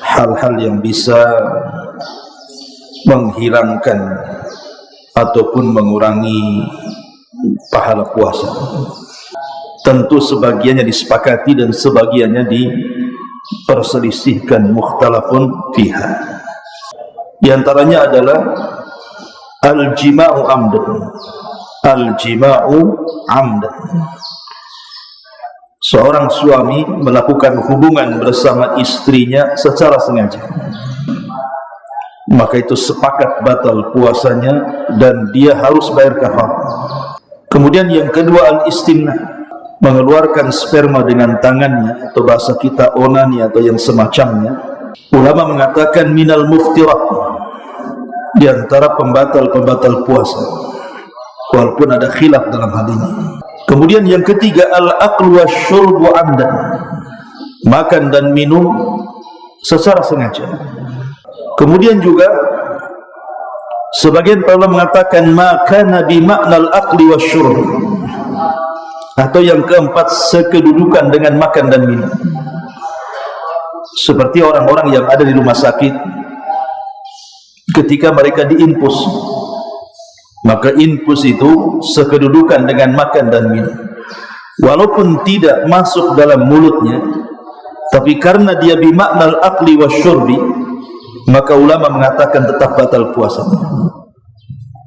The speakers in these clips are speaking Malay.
hal-hal yang bisa menghilangkan ataupun mengurangi pahala puasa. Tentu sebagiannya disepakati dan sebagiannya diperselisihkan, mukhtalafun fiha. Di antaranya adalah al-jima'u amdan. Al-jima'u amdan. Seorang suami melakukan hubungan bersama istrinya secara sengaja, maka itu sepakat batal puasanya dan dia harus bayar kafarah. Kemudian yang kedua al-istimna, mengeluarkan sperma dengan tangannya, atau bahasa kita onani atau yang semacamnya. Ulama mengatakan minal muftirat, di antara pembatal-pembatal puasa, walaupun ada khilaf dalam hal ini. Kemudian yang ketiga al-aqlu wasyurbu amdan, makan dan minum secara sengaja. Kemudian juga sebagian ulama mengatakan makana bi maknal aqli wasyurbi, atau yang keempat sekedudukan dengan makan dan minum. Seperti orang-orang yang ada di rumah sakit, ketika mereka diinfus, maka infus itu sekedudukan dengan makan dan minum. Walaupun tidak masuk dalam mulutnya, tapi karena dia bimaknal aqli wasyurbi, maka ulama mengatakan tetap batal puasanya,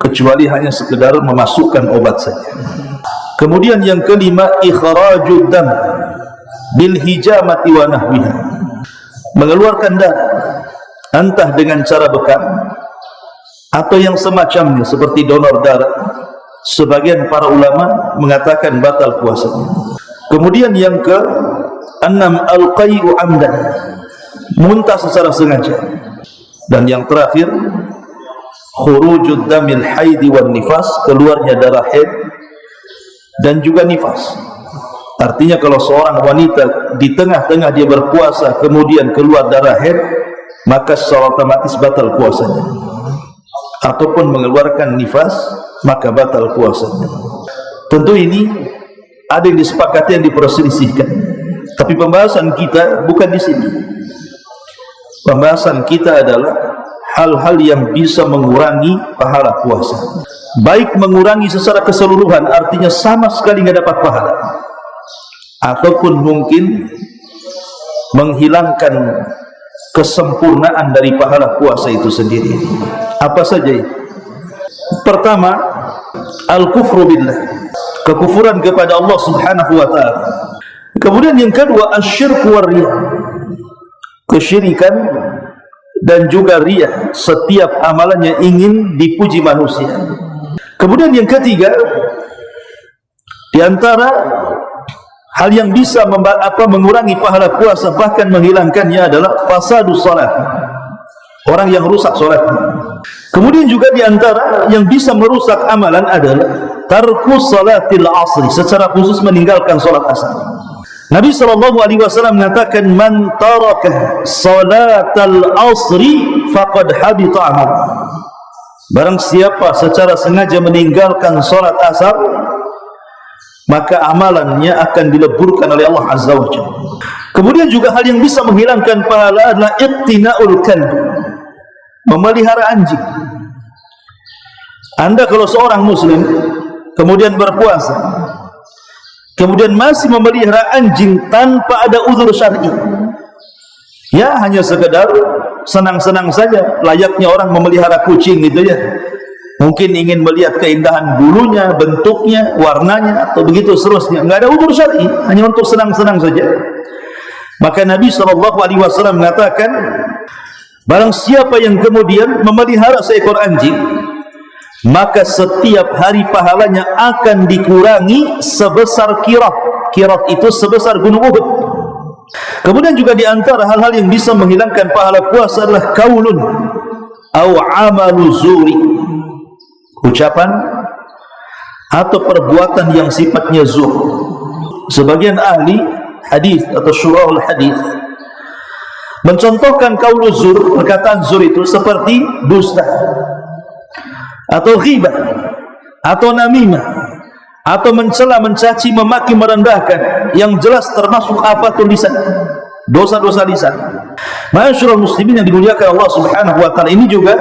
kecuali hanya sekedar memasukkan obat saja. Kemudian yang kelima ikhrajud dam bil hijamati wa nahwiha, mengeluarkan darah entah dengan cara bekam atau yang semacamnya seperti donor darah. Sebagian para ulama mengatakan batal puasanya. Kemudian yang ke-6 al-qai'u amdan, muntah secara sengaja. Dan yang terakhir khurujud damil haidi wan nifas, keluarnya darah haid dan juga nifas. Artinya kalau seorang wanita di tengah-tengah dia berpuasa kemudian keluar darah haid, maka secara otomatis batal puasanya. Ataupun mengeluarkan nifas, maka batal puasanya. Tentu ini ada yang disepakati, yang diperselisihkan. Tapi pembahasan kita bukan di sini. Pembahasan kita adalah hal-hal yang bisa mengurangi pahala puasa. Baik mengurangi secara keseluruhan, artinya sama sekali nggak dapat pahala, ataupun mungkin menghilangkan kesempurnaan dari pahala puasa itu sendiri. Apa saja itu? Pertama, al-kufru billah, kekufuran kepada Allah Subhanahu wa ta'ala. Kemudian yang kedua asyirku war riyah, kesyirikan dan juga riyah, setiap amalannya ingin dipuji manusia. Kemudian yang ketiga, di antara hal yang bisa mengurangi pahala puasa bahkan menghilangkannya adalah fasadus salat, orang yang rusak salatnya. Kemudian juga di antara yang bisa merusak amalan adalah tarkus salatil asri, secara khusus meninggalkan salat asar. Nabi SAW mengatakan man taraka salatal asri faqad habita amal. Barang siapa secara sengaja meninggalkan salat asar, maka amalannya akan dileburkan oleh Allah Azza wa Jalla. Kemudian juga hal yang bisa menghilangkan pahala adalah iqtina'ul kalb, memelihara anjing. Anda kalau seorang muslim kemudian berpuasa, kemudian masih memelihara anjing tanpa ada uzur syar'i, ya hanya sekedar senang-senang saja, layaknya orang memelihara kucing gitu ya, mungkin ingin melihat keindahan bulunya, bentuknya, warnanya, atau begitu seterusnya, nggak ada uzur syar'i, hanya untuk senang-senang saja. Maka Nabi SAW mengatakan, barang siapa yang kemudian memelihara seekor anjing, maka setiap hari pahalanya akan dikurangi sebesar kirat. Kirat itu sebesar gunung Uhud. Kemudian juga di antara hal-hal yang bisa menghilangkan pahala puasa adalah kaulun au amalu zuri, ucapan atau perbuatan yang sifatnya zur. Sebagian ahli hadis atau syurahul hadis mencontohkan qaulu zur, perkataan zur itu seperti dusta atau ghibah atau namimah atau mencela, mencaci, memaki, merendahkan, yang jelas termasuk afatul lisan, dosa-dosa lisan. Ma'asyiral muslimin yang dimuliakan Allah Subhanahu wa taala, ini juga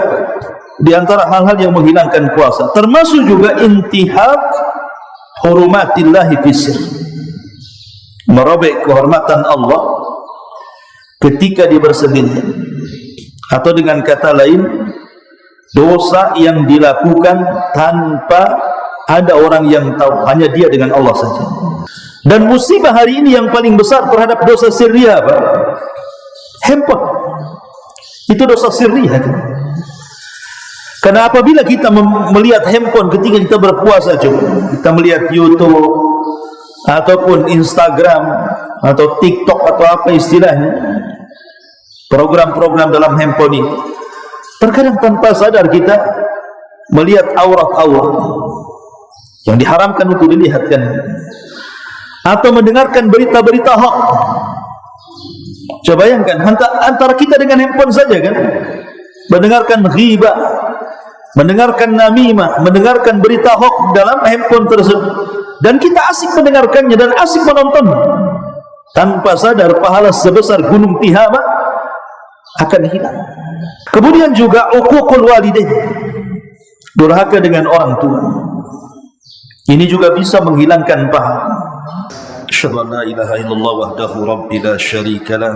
di antara hal-hal yang menghilangkan puasa, termasuk juga intihak hurumatillahi fisir, merobek kehormatan Allah ketika dia bersendirian, atau dengan kata lain, dosa yang dilakukan tanpa ada orang yang tahu, hanya dia dengan Allah saja. Dan musibah hari ini yang paling besar terhadap dosa sirriah apa? Handphone. Itu dosa sirriah itu. Karena apabila kita melihat handphone ketika kita berpuasa, coba kita melihat YouTube ataupun Instagram atau TikTok atau apa istilahnya, program-program dalam handphone ini, terkadang tanpa sadar kita melihat aurat-aurat yang diharamkan untuk dilihatkan, atau mendengarkan berita-berita hoax. Coba bayangkan antara kita dengan handphone saja kan, mendengarkan ghibah, mendengarkan namimah, mendengarkan berita hoax dalam handphone tersebut, dan kita asik mendengarkannya dan asik menonton, tanpa sadar pahala sebesar gunung Tihama akan hilang. Kemudian juga uququl walidain, durhaka dengan orang tua, ini juga bisa menghilangkan pahala. Asyhadu an la ilaha illallah wahdahu rabbi la syarika lah,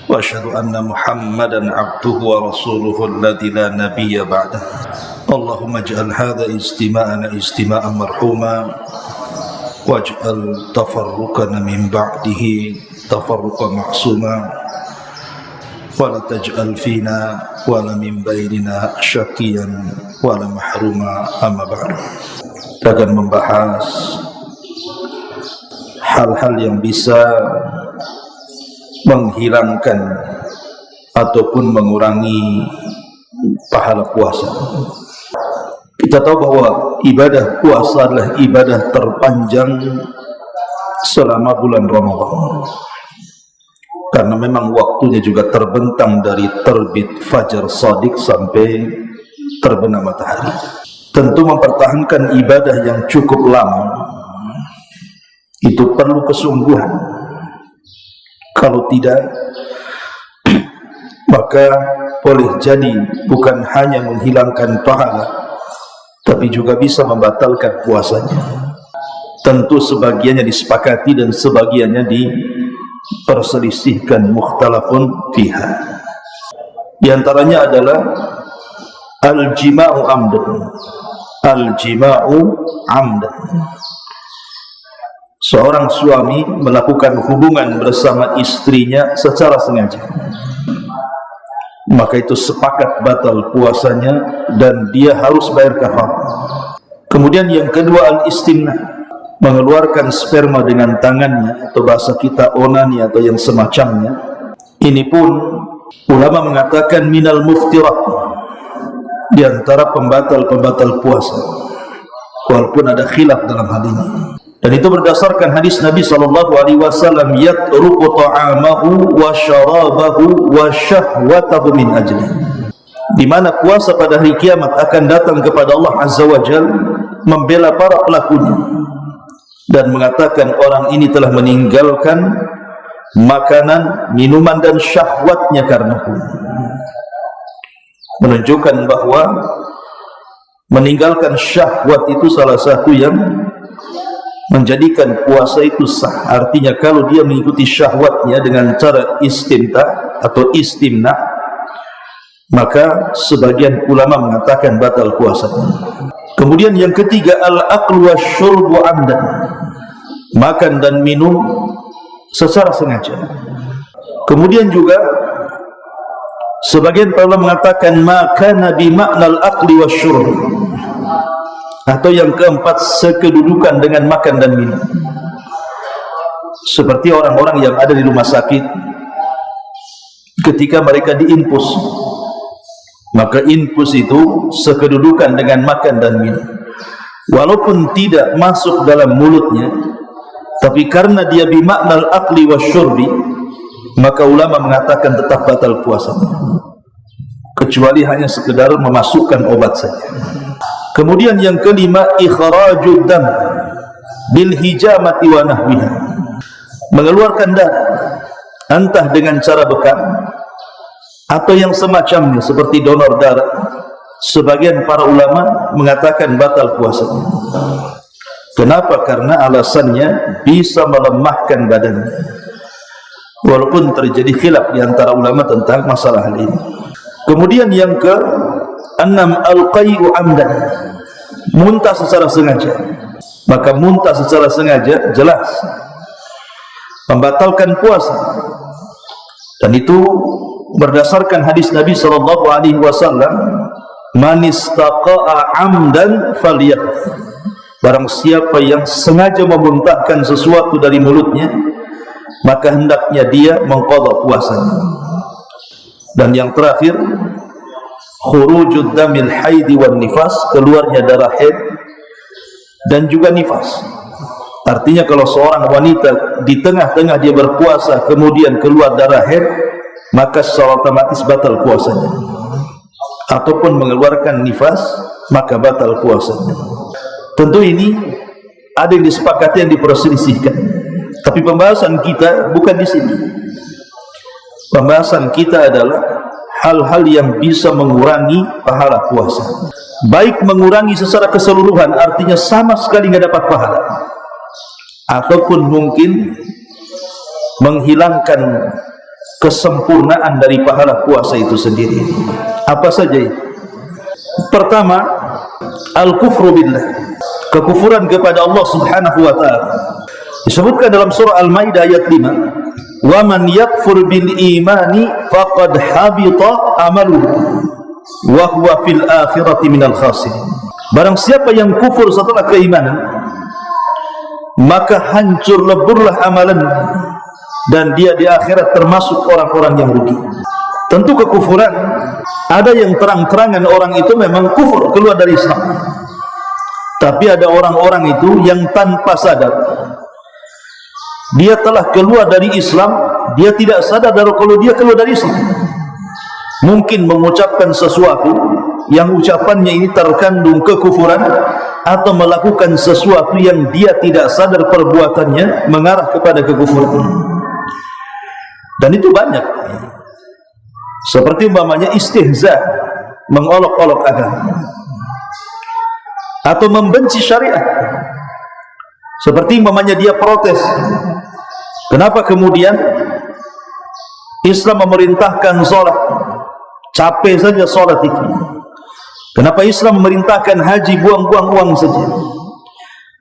wa asyhadu anna Muhammadan abduhu wa rasuluhu alladzi la nabiyya ba'dah. Allahumma ij'al hadha istima'ana istima'an marhuma waj'al tafarruqana min ba'dihi tafarruqan ma'suma wa la taj'al fina wa la min bainina syaqiyan wa la mahruma. Amma ba'du. Kita akan membahas hal-hal yang bisa menghilangkan ataupun mengurangi pahala puasa. Kita tahu bahwa ibadah puasa adalah ibadah terpanjang selama bulan Ramadan, karena memang waktunya juga terbentang dari terbit fajar shadiq sampai terbenam matahari. Tentu mempertahankan ibadah yang cukup lama itu perlu kesungguhan. Kalau tidak, maka boleh jadi bukan hanya menghilangkan pahala, tapi juga bisa membatalkan puasanya. Tentu sebagiannya disepakati dan sebagiannya diperselisihkan, mukhtalafun fiha. Di antaranya adalah al-jima'u amdan. Al-jima'u amdan, seorang suami melakukan hubungan bersama istrinya secara sengaja, maka itu sepakat batal puasanya dan dia harus bayar kafarah. Kemudian yang kedua, al-istimna, mengeluarkan sperma dengan tangannya, atau bahasa kita onani atau yang semacamnya. Ini pun ulama mengatakan minal muftirat, di antara pembatal-pembatal puasa, walaupun ada khilaf dalam hal ini. Dan itu berdasarkan hadis Nabi SAW, yatruku ta'amahu wa syarabahu wa syahwatahu min ajli, di mana puasa pada hari kiamat akan datang kepada Allah Azza wa Jal membela para pelakunya dan mengatakan orang ini telah meninggalkan makanan, minuman dan syahwatnya karenaku. Menunjukkan bahwa meninggalkan syahwat itu salah satu yang menjadikan puasa itu sah. Artinya kalau dia mengikuti syahwatnya dengan cara istimta atau istimna, maka sebagian ulama mengatakan batal puasanya. Kemudian yang ketiga, al-aqlu wasyurbu amdan, makan dan minum secara sengaja. Kemudian juga sebagian ulama mengatakan maka nabi makna al-aqli wasyurbi, atau yang keempat, sekedudukan dengan makan dan minum. Seperti orang-orang yang ada di rumah sakit, ketika mereka diinfus, maka infus itu sekedudukan dengan makan dan minum. Walaupun tidak masuk dalam mulutnya, tapi karena dia bimaknal aqli wasyurbi, maka ulama mengatakan tetap batal puasanya, kecuali hanya sekedar memasukkan obat saja. Kemudian yang kelima, ikhrajud dam bil hijamati wa nahwiha, mengeluarkan darah entah dengan cara bekam atau yang semacamnya seperti donor darah, sebagian para ulama mengatakan batal puasanya. Kenapa? Karena alasannya bisa melemahkan badannya. Walaupun terjadi khilaf di antara ulama tentang masalah hal ini. Kemudian yang ke-6, al-qai'u amdan, muntah secara sengaja. Maka muntah secara sengaja jelas membatalkan puasa. Dan itu berdasarkan hadis Nabi SAW, man istaqa'a amdan falyaqdi, barang siapa yang sengaja memuntahkan sesuatu dari mulutnya, maka hendaknya dia mengqadha puasanya. Dan yang terakhir, khurujud damil haidi wan nifas, keluarnya darah haid dan juga nifas. Artinya kalau seorang wanita di tengah-tengah dia berpuasa kemudian keluar darah haid, maka secara otomatis batal puasanya. Ataupun mengeluarkan nifas, maka batal puasanya. Tentu ini ada yang disepakati, yang diperselisihkan. Tapi pembahasan kita bukan di sini. Pembahasan kita adalah hal-hal yang bisa mengurangi pahala puasa. Baik mengurangi secara keseluruhan, artinya sama sekali tidak dapat pahala, ataupun mungkin menghilangkan kesempurnaan dari pahala puasa itu sendiri. Apa saja itu? Pertama, al-kufru billah, kekufuran kepada Allah Subhanahu wa ta'ala. Disebutkan dalam surah Al-Maidah ayat 5, wa man yakfur bil imani faqad habita amaluhu wa huwa fil akhirati minal khasirin. Barang siapa yang kufur setelah keimanan, maka hancur leburlah amalannya dan dia di akhirat termasuk orang-orang yang rugi. Tentu kekufuran, ada yang terang-terangan orang itu memang kufur, keluar dari Islam. Tapi ada orang-orang itu yang tanpa sadar dia telah keluar dari Islam, dia tidak sadar kalau dia keluar dari Islam. Mungkin mengucapkan sesuatu yang ucapannya ini terkandung kekufuran, atau melakukan sesuatu yang dia tidak sadar perbuatannya mengarah kepada kekufuran. Dan itu banyak. Seperti umpamanya istihza, mengolok-olok agama, atau membenci syariat. Seperti umpamanya dia protes, kenapa kemudian Islam memerintahkan sholat, capek saja sholat itu. Kenapa Islam memerintahkan haji, buang-buang uang saja.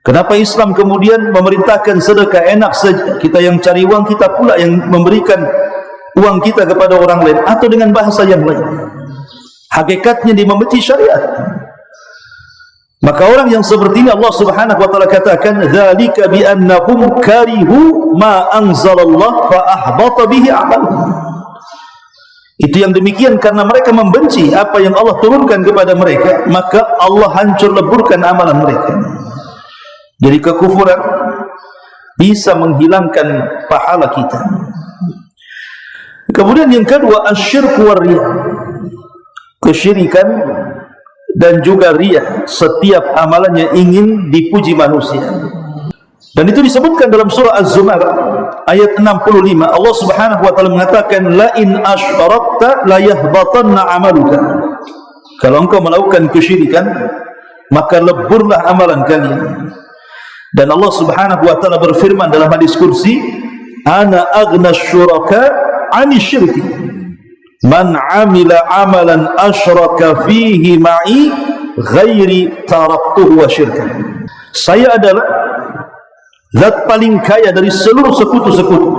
Kenapa Islam kemudian memerintahkan sedekah, enak saja, kita yang cari uang, kita pula yang memberikan uang kita kepada orang lain, atau dengan bahasa yang lain. Hakikatnya dia membenci syariat. Maka orang yang seperti ini Allah Subhanahu wa ta'ala katakan, dzalika bi annahum karihu ma anzalallah fa ahbata bihi a'maluhum. Itu yang demikian karena mereka membenci apa yang Allah turunkan kepada mereka, maka Allah hancur leburkan amalan mereka. Jadi kekufuran bisa menghilangkan pahala kita. Kemudian yang kedua, asyirku war riya, kesyirikan dan juga riya. Setiap amalannya ingin dipuji manusia. Dan itu disebutkan dalam surah Az-Zumar ayat 65. Allah Subhanahu wa ta'ala mengatakan, la in asyrakta la yahbatanna amaluka. Kalau engkau melakukan kesyirikan, maka leburlah amalan kalian. Dan Allah Subhanahu wa ta'ala berfirman dalam hadis kursi, ana aghna syuraka 'ani syirki man 'amila amalan asyraka fihi ma'i ghairi taraktuhu wa syirka. Saya adalah zat paling kaya dari seluruh sekutu-sekutu.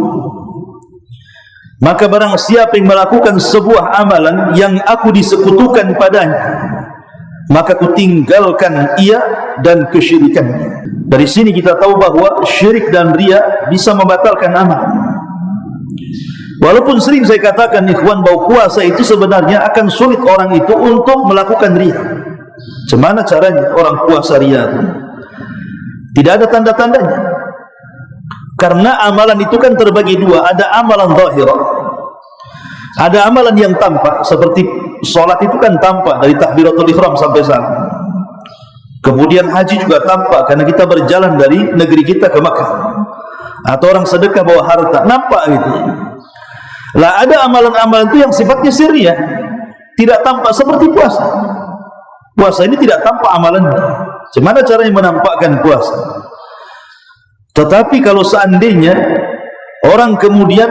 Maka barang siapa yang melakukan sebuah amalan yang aku disekutukan padanya, maka aku tinggalkan ia dan kesyirikannya. Dari sini kita tahu bahwa syirik dan riya bisa membatalkan amalan. Walaupun sering saya katakan ikhwan, bahwa puasa itu sebenarnya akan sulit orang itu untuk melakukan riya. Bagaimana caranya orang puasa riya? Tidak ada tanda-tandanya. Karena amalan itu kan terbagi dua, ada amalan zahirah, ada amalan yang tampak. Seperti sholat itu kan tampak dari takbiratul ihram sampai salam. Kemudian haji juga tampak karena kita berjalan dari negeri kita ke Makkah. Atau orang sedekah bawa harta, nampak gitu. Lah ada amalan-amalan itu yang sifatnya sirriyah, tidak tampak seperti puasa. Puasa ini tidak tampak amalannya. Bagaimana caranya menampakkan puasa? Tetapi kalau seandainya orang kemudian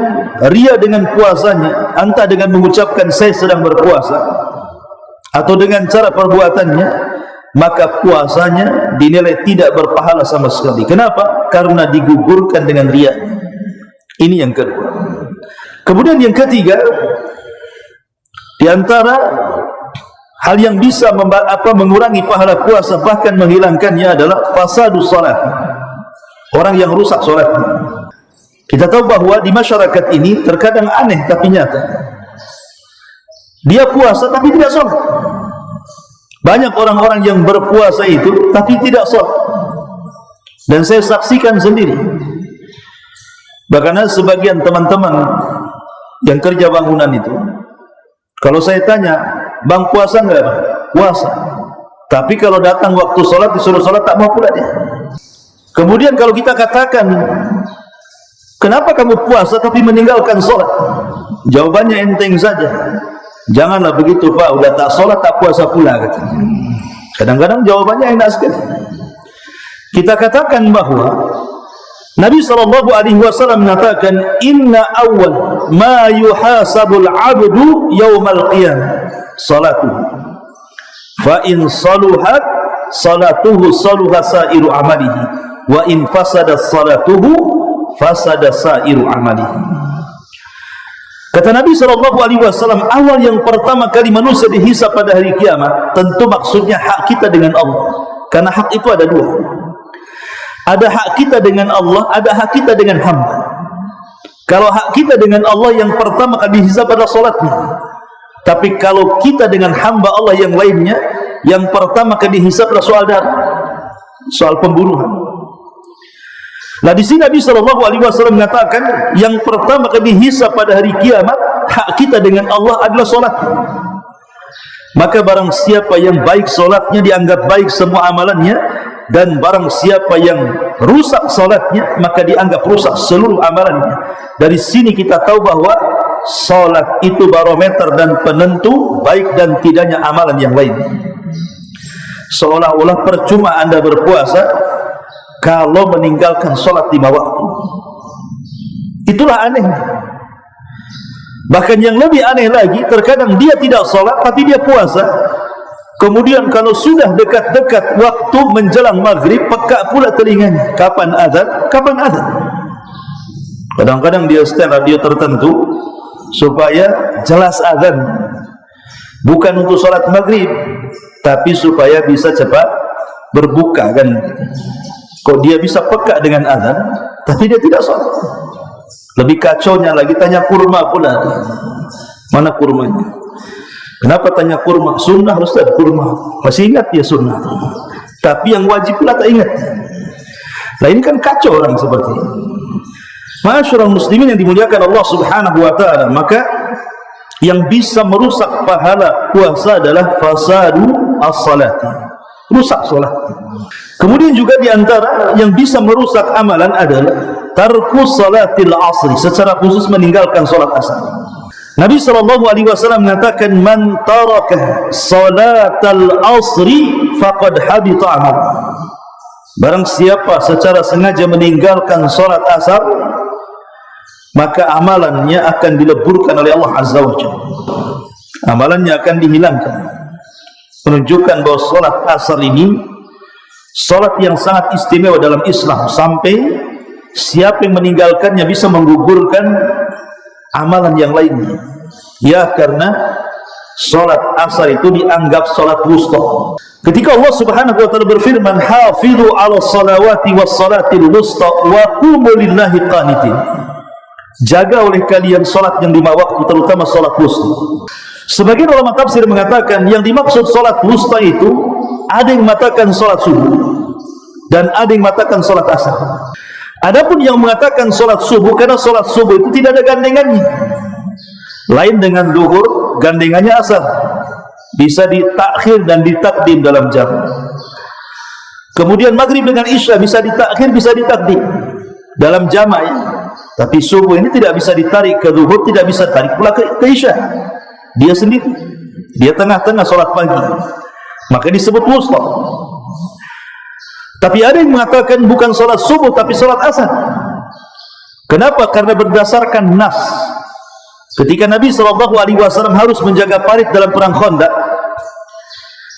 ria dengan puasanya, entah dengan mengucapkan saya sedang berpuasa atau dengan cara perbuatannya, maka puasanya dinilai tidak berpahala sama sekali. Kenapa? Karena digugurkan dengan ria. Ini yang kedua. Kemudian yang ketiga, di antara hal yang bisa mengurangi pahala puasa bahkan menghilangkannya adalah fasadus salat. Orang yang rusak salatnya. Kita tahu bahwa di masyarakat ini terkadang aneh tapi nyata. Dia puasa tapi tidak salat. Banyak orang-orang yang berpuasa itu tapi tidak salat. Dan saya saksikan sendiri. Bahkan sebagian teman-teman yang kerja bangunan itu, kalau saya tanya, bang puasa enggak? Puasa. Tapi kalau datang waktu sholat, disuruh sholat, tak mau pula dia. Kemudian kalau kita katakan, kenapa kamu puasa tapi meninggalkan sholat? Jawabannya enteng saja. Janganlah begitu Pak, udah tak sholat tak puasa pula katanya. Kadang-kadang jawabannya enak sekali. Kita katakan bahwa Nabi SAW mengatakan, Inna awal ma yuhasabul abdu yawmal qiyamah salatuhu, fa in saluhat salatuhu saluha sairu amalihi, wa in fasada salatuhu fasada sairu amalihi. Kata Nabi SAW, awal yang pertama kali manusia dihisab pada hari kiamat, tentu maksudnya hak kita dengan Allah. Karena hak itu ada dua. Ada hak kita dengan Allah, ada hak kita dengan hamba. Kalau hak kita dengan Allah yang pertama kali dihisab adalah salatnya. Tapi kalau kita dengan hamba Allah yang lainnya, yang pertama kali dihisab adalah soal darah, soal pembunuhan. Nah di sini Nabi SAW mengatakan yang pertama kali dihisab pada hari kiamat, hak kita dengan Allah adalah salatnya. Maka barang siapa yang baik salatnya dianggap baik semua amalannya, dan barang siapa yang rusak salatnya maka dianggap rusak seluruh amalannya. Dari sini kita tahu bahwa salat itu barometer dan penentu baik dan tidaknya amalan yang lain. Seolah-olah percuma Anda berpuasa kalau meninggalkan salat 5 waktu. Itulah anehnya. Bahkan yang lebih aneh lagi, terkadang dia tidak salat tapi dia puasa. Kemudian kalau sudah dekat-dekat waktu menjelang maghrib, peka pula telinganya. Kapan azan? Kapan azan? Kadang-kadang dia setel radio tertentu supaya jelas azan. Bukan untuk sholat maghrib, tapi supaya bisa cepat berbuka kan. Kok dia bisa peka dengan azan, tapi dia tidak sholat. Lebih kacaunya lagi, tanya kurma pula. Mana kurmanya? Kenapa tanya kurma? Sunnah Ustaz, kurma. Masih ingat dia sunnah. Tapi yang wajib pula tak ingat. Nah ini kan kacau orang seperti ini. Ma'asyiral muslimin yang dimuliakan Allah Subhanahu wa taala, maka yang bisa merusak pahala puasa adalah fasadu as-salati. Rusak salat. Kemudian juga di antara yang bisa merusak amalan adalah tarkus salatil asri, secara khusus meninggalkan salat asar. Nabi SAW mengatakan, man taraka salatal asri faqad habita amal. Barang siapa secara sengaja meninggalkan salat asar, maka amalannya akan dileburkan oleh Allah Azza wa Jalla. Amalannya akan dihilangkan. Menunjukkan bahwa salat asar ini salat yang sangat istimewa dalam Islam, sampai siapa yang meninggalkannya bisa menggugurkan amalan yang lainnya. Ya, karena salat asar itu dianggap salat wusta. Ketika Allah Subhanahu wa taala berfirman, hafizu 'ala salawati was salatil wusta wa qumu lillahi qanitin. Jaga oleh kalian salat yang 5 waktu, terutama salat wusta. Sebagian ulama tafsir mengatakan yang dimaksud salat wusta itu ada yang mengatakan salat subuh dan ada yang mengatakan salat asar. Adapun yang mengatakan salat subuh, karena salat subuh itu tidak ada gandengannya. Lain dengan zuhur, gandengannya asar. Bisa ditakhir dan ditakdim dalam jam. Kemudian maghrib dengan isya bisa ditakhir, bisa ditakdim dalam jamaah. Tapi subuh ini tidak bisa ditarik ke zuhur, tidak bisa tarik pula ke isya. Dia sendiri, dia tengah-tengah solat pagi, maka disebut wusta. Tapi ada yang mengatakan bukan solat subuh tapi solat asar. Kenapa? Karena berdasarkan nas. Ketika Nabi SAW harus menjaga parit dalam perang Khandaq,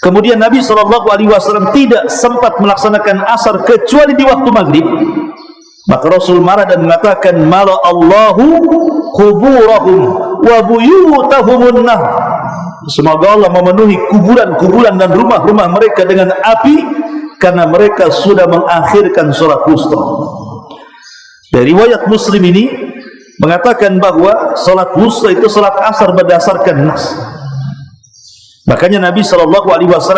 kemudian Nabi SAW tidak sempat melaksanakan asar kecuali di waktu maghrib, maka Rasul marah dan mengatakan, mala Allahu kuburahum wa buyutahumun nar. Semoga Allah memenuhi kuburan-kuburan dan rumah-rumah mereka dengan api, karena mereka sudah mengakhirkan sholat wusta. Dari riwayat Muslim ini mengatakan bahwa sholat wusta itu sholat asar berdasarkan nas. Makanya Nabi SAW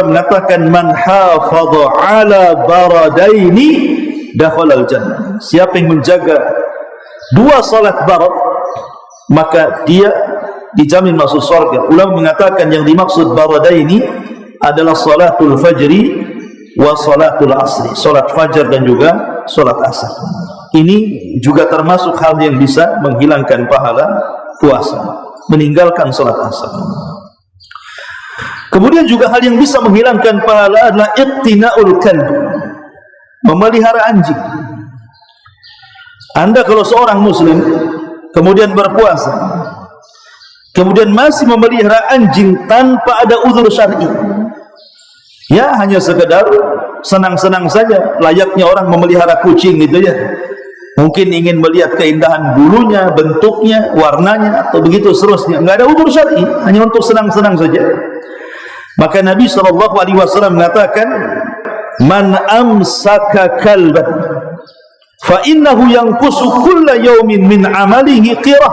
mengatakan, man hafadha ala baradaini dakhalal jannah. Siapa yang menjaga dua salat barat, maka dia dijamin masuk surga. Ulama mengatakan yang dimaksud baradaini adalah salatul fajri wa salatul asri, salat fajar dan juga salat asar. Ini juga termasuk hal yang bisa menghilangkan pahala puasa, meninggalkan salat asar. Kemudian juga hal yang bisa menghilangkan pahala adalah iqtina'ul kalb, memelihara anjing. Anda kalau seorang muslim kemudian berpuasa, kemudian masih memelihara anjing tanpa ada uzur syar'i, ya hanya sekedar senang-senang saja, layaknya orang memelihara kucing gitu ya. Mungkin ingin melihat keindahan bulunya, bentuknya, warnanya, atau begitu seterusnya. Enggak ada uzur syar'i, hanya untuk senang-senang saja. Maka Nabi SAW mengatakan, man amsaka kalban fa innahu yanqusu kulla yawmin min amalihi qirah.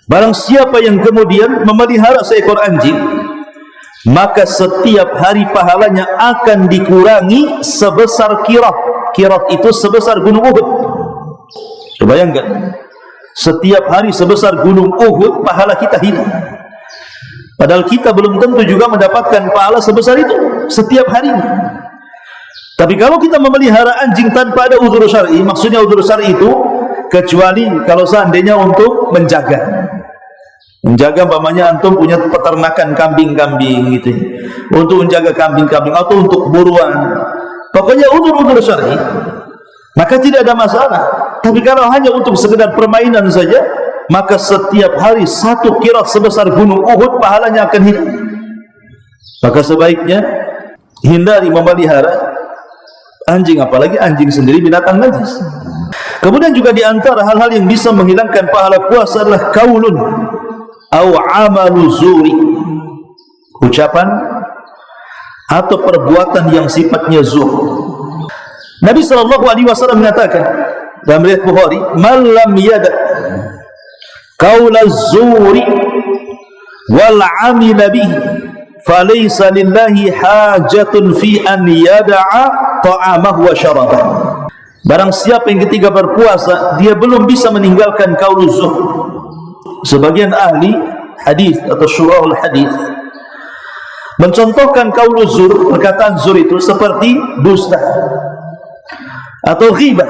Barang siapa yang kemudian memelihara seekor anjing, maka setiap hari pahalanya akan dikurangi sebesar qirah. Qirah itu sebesar gunung Uhud. Coba bayangkan, setiap hari sebesar gunung Uhud pahala kita hilang. Padahal kita belum tentu juga mendapatkan pahala sebesar itu setiap harinya. Tapi kalau kita memelihara anjing tanpa ada uzur syar'i, maksudnya uzur syar'i itu kecuali kalau seandainya untuk menjaga. Menjaga umpamanya antum punya peternakan kambing-kambing gitu, untuk menjaga kambing-kambing atau untuk buruan, pokoknya uzur syar'i, maka tidak ada masalah. Tapi kalau hanya untuk sekedar permainan saja, maka setiap hari satu qirah sebesar gunung Uhud pahalanya akan hilang. Maka sebaiknya hindari memelihara anjing, apalagi anjing sendiri binatang najis. Kemudian juga di antara hal-hal yang bisa menghilangkan pahala puasa adalah qaulun au amalu zuri, ucapan atau perbuatan yang sifatnya zur. Nabi SAW mengatakan dalam riwayat Bukhari, man lam yada qaula zuri wal amila bihi falaysa lillahi hajatun fi an yada'a ta'amahu wa syarabah. Barang siapa yang ketika berpuasa dia belum bisa meninggalkan qaul zur. Sebagian ahli hadis atau syurahul hadis mencontohkan qaul zur, perkataan zur itu seperti dusta atau ghibah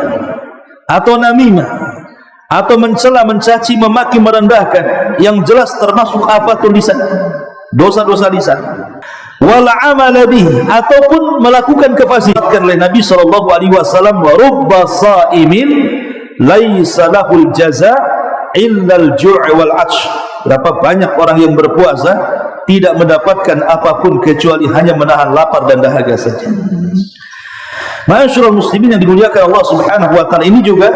atau namimah atau mencela, mencaci, memaki, merendahkan, yang jelas termasuk afatul lisan, dosa-dosa lisan. Wal amala bihi, ataupun melakukan kefasikan oleh Nabi SAW, wa rubba sa'imin laisa lahul jaza illal ju' wal 'atsh. Berapa banyak orang yang berpuasa tidak mendapatkan apapun kecuali hanya menahan lapar dan dahaga saja. Ma'asyiral muslimin yang dimuliakan Allah Subhanahu wa taala, ini juga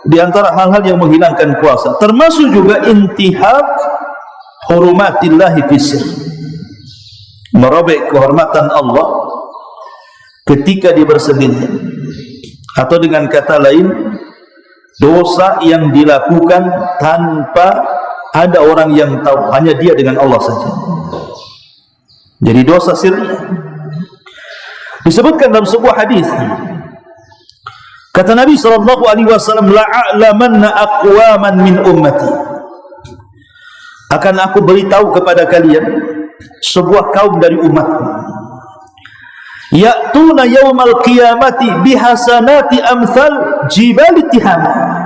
di antara hal-hal yang menghilangkan puasa, termasuk juga intihak hurumatillahi fisir, merobek kehormatan Allah ketika dia bersendirian, atau dengan kata lain dosa yang dilakukan tanpa ada orang yang tahu, hanya dia dengan Allah saja. Jadi dosa sirri. Disebutkan dalam sebuah hadis, kata Nabi SAW, la'a'lamanna aqwaman min ummati, akan aku beritahu kepada kalian sebuah kaum dari umatku, ya'tuna yawmal qiyamati bihasanati amthal jibali tihama,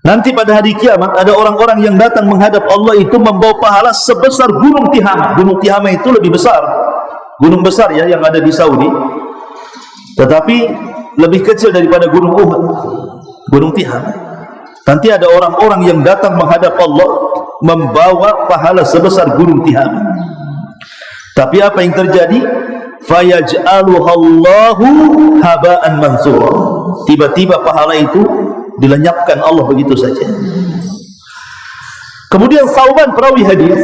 Nanti pada hari kiamat ada orang-orang yang datang menghadap Allah itu membawa pahala sebesar gunung Tihama. Gunung Tihama itu lebih besar, gunung besar ya yang ada di Saudi, tetapi lebih kecil daripada gunung Uhud, gunung Tihama. Nanti ada orang-orang yang datang menghadap Allah membawa pahala sebesar gunung Tihama. Tapi apa yang terjadi? Fayaj'aluhallahu haba'an mansura. Tiba-tiba pahala itu dilenyapkan Allah begitu saja. Kemudian Sauban, perawi hadis,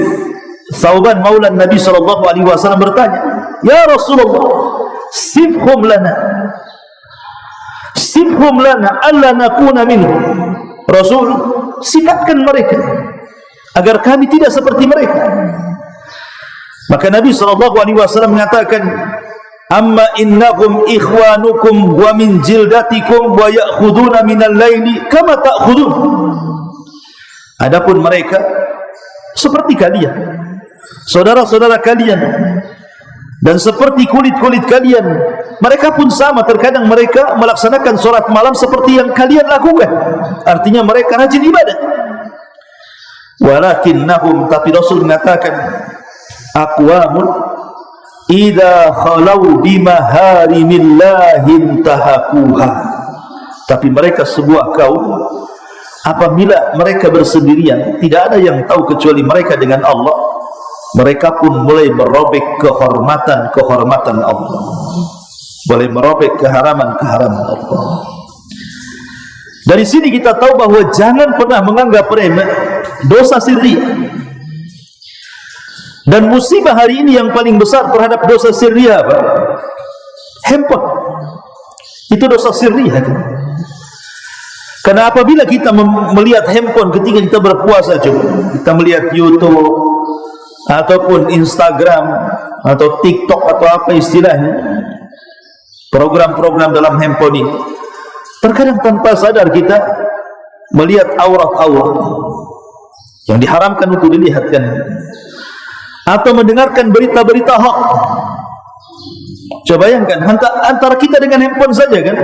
Sauban maula Nabi SAW bertanya, "Ya Rasulullah, sifhum lana alla nakuna minhum." Rasul, sifatkan mereka agar kami tidak seperti mereka. Maka Nabi SAW mengatakan, "Amma innahum ikhwanukum wa min jildatikum wa ya'khuduna minal laili kama ta'khudun." Adapun mereka seperti kalian, saudara-saudara kalian, dan seperti kulit-kulit kalian. Mereka pun sama, terkadang mereka melaksanakan sholat malam seperti yang kalian lakukan. Artinya mereka rajin ibadah. Walakinnahum, tapi Rasul mengatakan, aqwamun idza khalau bimaharimillahi intahakuha. Tapi mereka sebuah kaum, apabila mereka bersendirian, tidak ada yang tahu kecuali mereka dengan Allah, mereka pun mulai merobek kehormatan Allah, mulai merobek keharaman Allah. Dari sini kita tahu bahwa jangan pernah menganggap remeh dosa sirriyah. Dan musibah hari ini yang paling besar terhadap dosa sirriyah apa? Handphone. Itu dosa sirriyah. Karena apabila kita melihat handphone ketika kita berpuasa, coba kita melihat YouTube ataupun Instagram atau TikTok atau apa istilahnya, program-program dalam handphone ini, terkadang tanpa sadar kita melihat aurat-aurat yang diharamkan untuk dilihatkan, atau mendengarkan berita-berita hoax. Coba bayangkan antara kita dengan handphone saja kan,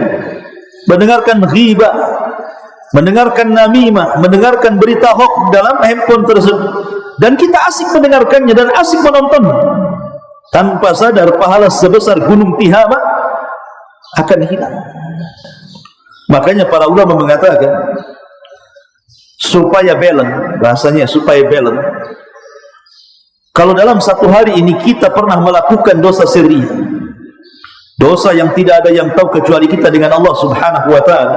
mendengarkan ghibah, mendengarkan namimah, mendengarkan berita hoax dalam handphone tersebut, dan kita asik mendengarkannya dan asik menonton, tanpa sadar pahala sebesar gunung Tihama akan hilang. Makanya para ulama mengatakan supaya balance, bahasanya supaya balance, kalau dalam satu hari ini kita pernah melakukan dosa sirriyah, dosa yang tidak ada yang tahu kecuali kita dengan Allah Subhanahu wa ta'ala,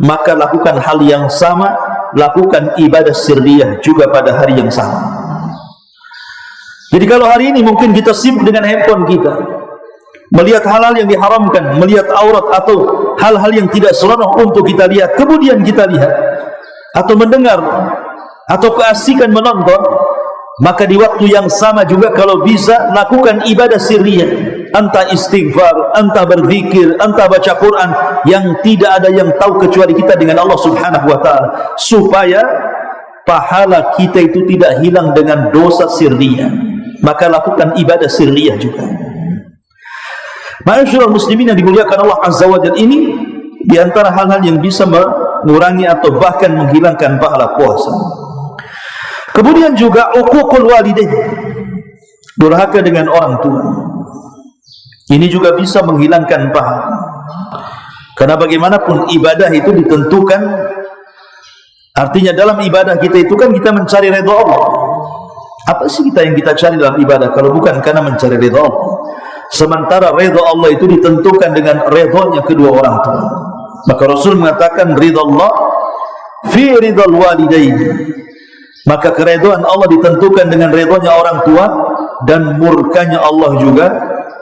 maka lakukan hal yang sama, lakukan ibadah sirriyah juga pada hari yang sama. Jadi kalau hari ini mungkin kita sibuk dengan handphone kita, melihat hal-hal yang diharamkan, melihat aurat atau hal-hal yang tidak senonoh untuk kita lihat, kemudian kita lihat atau mendengar atau keasikan menonton, maka di waktu yang sama juga kalau bisa lakukan ibadah sirriyah, entah istighfar, entah berzikir, entah baca Quran, yang tidak ada yang tahu kecuali kita dengan Allah Subhanahu wa ta'ala, supaya pahala kita itu tidak hilang dengan dosa sirriyah. Maka lakukan ibadah sirriyah juga. Ma'asyiral muslimin yang dimuliakan Allah Azza wa Jalla, ini di antara hal-hal yang bisa mengurangi atau bahkan menghilangkan pahala puasa. Kemudian juga uququl walidain, durhaka dengan orang tua. Ini juga bisa menghilangkan pahala. Karena bagaimanapun ibadah itu ditentukan, artinya dalam ibadah kita itu kan kita mencari ridha Allah. Apa sih yang kita cari dalam ibadah kalau bukan karena mencari ridha Allah? Sementara ridha Allah itu ditentukan dengan ridhanya kedua orang tua. Maka Rasul mengatakan ridha Allah fi ridhal walidain. Maka keridhaan Allah ditentukan dengan ridhonya orang tua, dan murkanya Allah juga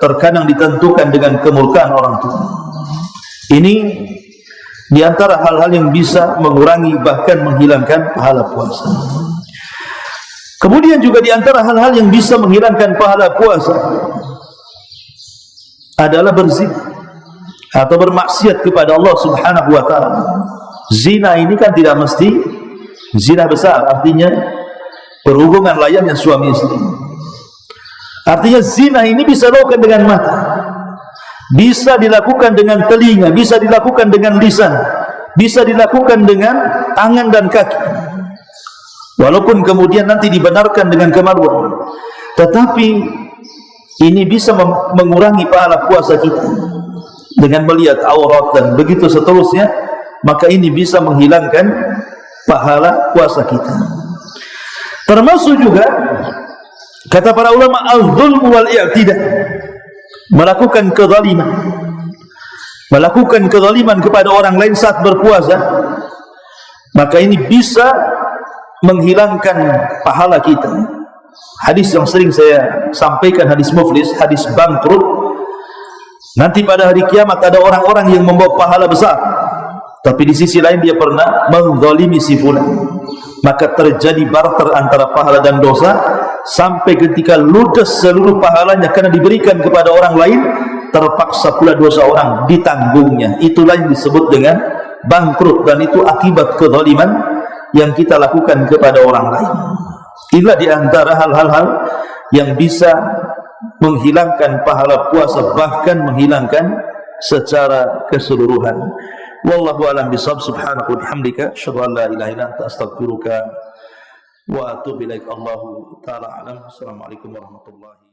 terkadang ditentukan dengan kemurkaan orang tua. Ini di antara hal-hal yang bisa mengurangi bahkan menghilangkan pahala puasa. Kemudian juga di antara hal-hal yang bisa menghilangkan pahala puasa adalah berzina atau bermaksiat kepada Allah Subhanahu wa ta'ala. Zina ini kan tidak mesti zina besar, artinya berhubungan layaknya suami istri. Artinya zina ini bisa dilakukan dengan mata, bisa dilakukan dengan telinga, bisa dilakukan dengan lisan, bisa dilakukan dengan tangan dan kaki, walaupun kemudian nanti dibenarkan dengan kemaluan, tetapi ini bisa mengurangi pahala puasa kita dengan melihat aurat dan begitu seterusnya, maka ini bisa menghilangkan pahala puasa kita. Termasuk juga kata para ulama al-zulm wal i'tidah, melakukan kezaliman kepada orang lain saat berpuasa, maka ini bisa menghilangkan pahala kita. Hadis yang sering saya sampaikan, hadis muflis, hadis bangkrut. Nanti pada hari kiamat ada orang-orang yang membawa pahala besar, tapi di sisi lain dia pernah menzalimi si fulan, maka terjadi barter antara pahala dan dosa, sampai ketika ludes seluruh pahalanya karena diberikan kepada orang lain, terpaksa pula dosa orang ditanggungnya. Itulah yang disebut dengan bangkrut, dan itu akibat kezaliman yang kita lakukan kepada orang lain. Inilah di antara hal-hal yang bisa menghilangkan pahala puasa, bahkan menghilangkan secara keseluruhan. Wallahu a'lam bishawab. Subhanaka wa bihamdika asyhadu an la ilaha illa anta astaghfiruka wa atubu ilaik. Allahu ta'ala a'lam. Assalamualaikum warahmatullahi